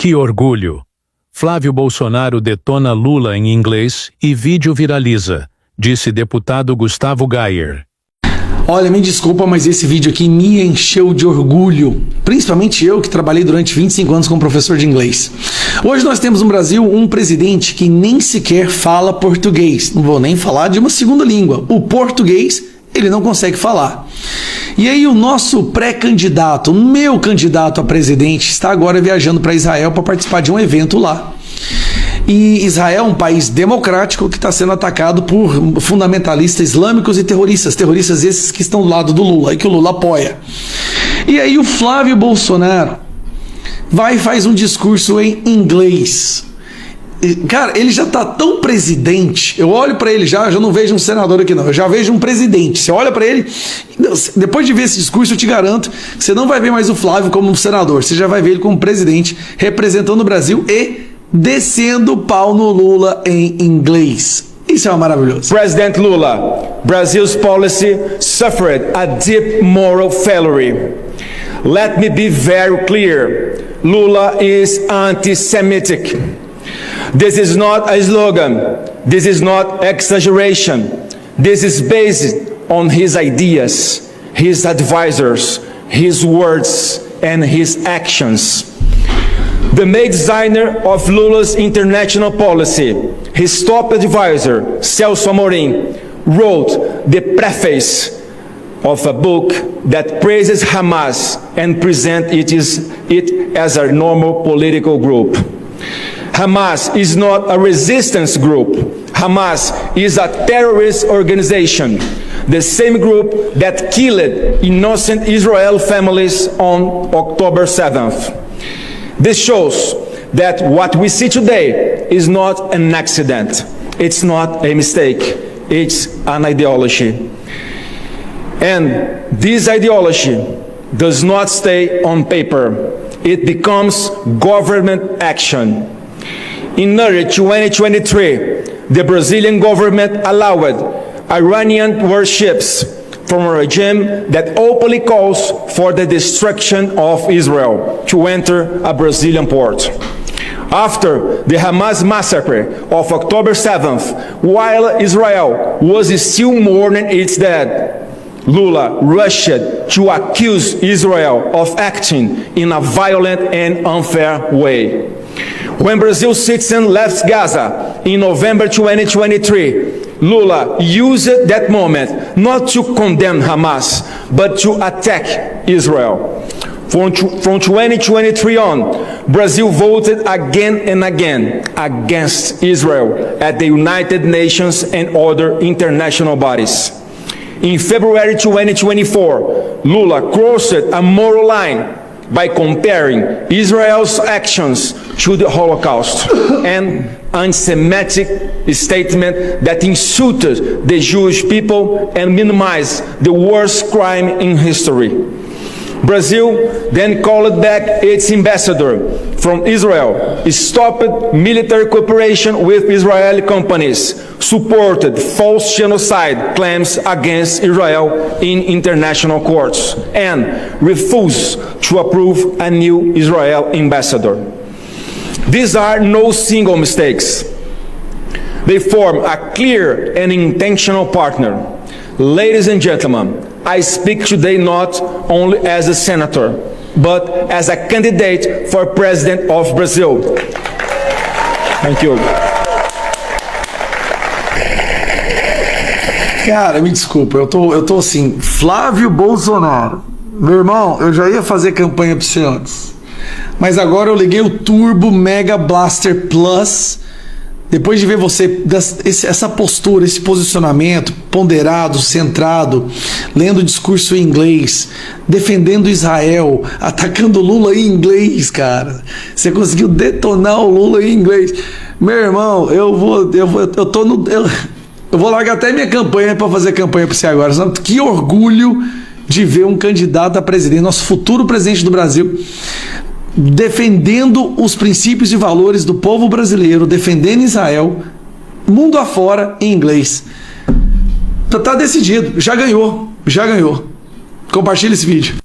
Que orgulho! Flávio Bolsonaro detona Lula em inglês e vídeo viraliza, disse deputado Gustavo Gayer. Olha, me desculpa, mas esse vídeo aqui me encheu de orgulho. Principalmente eu, que trabalhei durante 25 anos como professor de inglês. Hoje nós temos no Brasil um presidente que nem sequer fala português. Não vou nem falar de uma segunda língua. O português, ele não consegue falar. E aí o nosso pré-candidato, meu candidato a presidente, está agora viajando para Israel para participar de um evento lá. E Israel é um país democrático que está sendo atacado por fundamentalistas islâmicos e terroristas. Terroristas esses que estão do lado do Lula e que o Lula apoia. E aí o Flávio Bolsonaro vai e faz um discurso em inglês. Cara, ele já tá tão presidente. Eu olho para ele já não vejo um senador aqui não. Eu já vejo um presidente. Você olha para ele, depois de ver esse discurso, eu te garanto que você não vai ver mais o Flávio como um senador. Você já vai ver ele como presidente, representando o Brasil e descendo o pau no Lula em inglês. Isso é maravilhoso. President Lula, Brazil's policy suffered a deep moral failure. Let me be very clear. Lula is anti-Semitic. This is not a slogan. This is not exaggeration. This is based on his ideas, his advisors, his words, and his actions. The main designer of Lula's international policy, his top advisor, Celso Amorim, wrote the preface of a book that praises Hamas and presents it as a normal political group. Hamas is not a resistance group. Hamas is a terrorist organization, the same group that killed innocent Israeli families on October 7th. This shows that what we see today is not an accident. It's not a mistake. It's an ideology. And this ideology does not stay on paper. It becomes government action. In early 2023, the Brazilian government allowed Iranian warships from a regime that openly calls for the destruction of Israel to enter a Brazilian port. After the Hamas massacre of October 7th, while Israel was still mourning its dead, Lula rushed to accuse Israel of acting in a violent and unfair way. When Brazil's citizen left Gaza in November 2023, Lula used that moment not to condemn Hamas, but to attack Israel. From 2023 on, Brazil voted again and again against Israel at the United Nations and other international bodies. In February 2024, Lula crossed a moral line by comparing Israel's actions to the Holocaust, an anti-Semitic statement that insulted the Jewish people and minimized the worst crime in history. Brazil then called back its ambassador from Israel, stopped military cooperation with Israeli companies, supported false genocide claims against Israel in international courts, and refused to approve a new Israel ambassador. These are no single mistakes. They form a clear and intentional partner. Ladies and gentlemen, I speak today not only as a senator, but as a candidate for president of Brazil. Thank you. Cara, me desculpa, eu tô assim, Flávio Bolsonaro. Meu irmão, eu já ia fazer campanha pra você antes. Mas agora eu liguei o Turbo Mega Blaster Plus. Depois de ver você, essa postura, esse posicionamento ponderado, centrado, lendo o discurso em inglês, defendendo Israel, atacando o Lula em inglês, cara. Você conseguiu detonar o Lula em inglês. Meu irmão, eu vou largar até minha campanha para fazer campanha para você agora. Que orgulho de ver um candidato a presidente, nosso futuro presidente do Brasil, defendendo os princípios e valores do povo brasileiro, defendendo Israel, mundo afora, em inglês. Tá decidido, já ganhou. Compartilha esse vídeo.